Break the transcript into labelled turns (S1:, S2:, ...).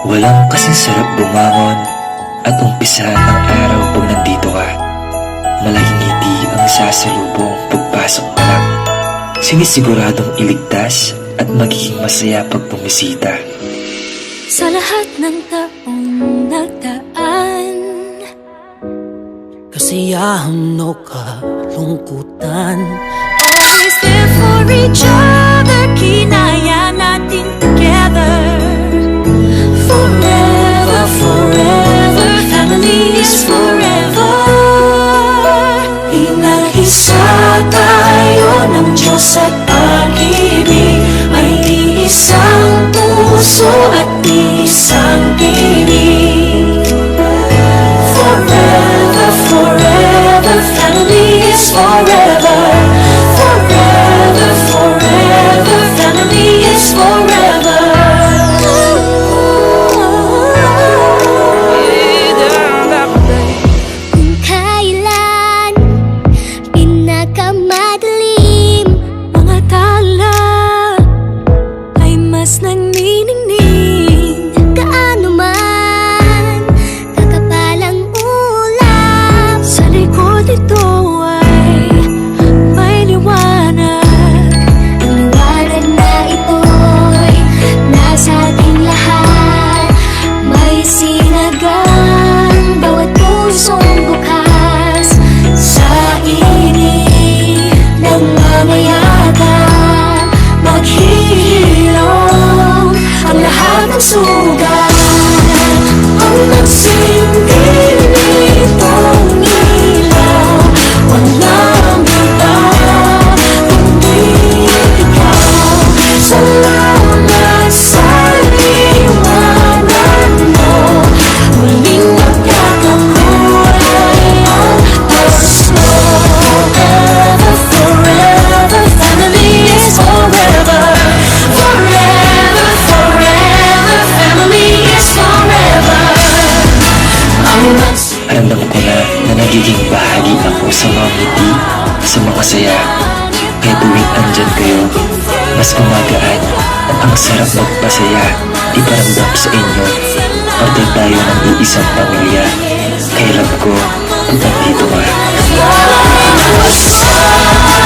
S1: Walang kasing sarap bumangon at umpisahan ang araw pag nandito ka. Malaking ngiti ang sasalubong pagpasok mo lang. Sinisiguradong iligtas at magiging masaya pag bumisita.
S2: Sa lahat ng taong nagdaan,
S3: kasiyahan o kalungkutan,
S2: always there for each other, kinaya natin together. Forever, forever, family is forever. Inag-isa tayo ng Diyos at pag-ibig, may iisang puso at isang tinig. Forever, forever, family is forever. Forever, forever, family is forever. Kung kailan pinakamadilim, mga tala ay mas nagniningning. Gaano man kakapalang ulap, sa likod ito ay may liwanag. Ang liwanag na ito'y nasa ating lahat, may sinagang bawat pusong bukas. Sa init ng mamayagan, maghihilom ang lahat ng sugat. Ang nagsindi nitong ilaw, walang iba kundi ikaw. Salamat sa liwanag mo, muling magkakakulay ang gusto. Forever, forever, family is forever. Forever, forever, family is forever.
S1: Aramdam ko na nagiging bahagi ako sa mga ngiti, sa mga saya. Kaya tuwing andyan kayo, mas gumagaan at ang sarap magpasaya. Iparamdam sa inyo, parte tayo ng iisang pamilya. Kaya love ko pag nandito ka.
S2: Forever,